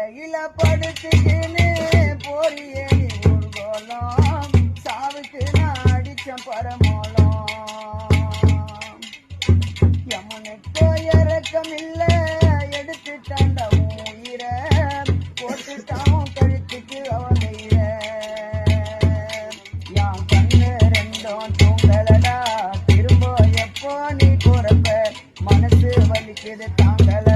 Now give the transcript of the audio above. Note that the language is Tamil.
கையில படுத்துக்கின்னு போறியே நீ ஊர்கோலம் சாவுக்கு நான் அடிச்ச பரமோலம் யமுனுக்கோ இறக்கம் இல்ல எடுத்துட்டாண்ட உயிரை போட்டுட்டான் கழுத்துக்கு அவளையிற என் கண்ணு ரெண்டும் தூங்கலடா திரும்ப எப்போ நீ போறப்ப மனசு வலிக்குது தாங்கல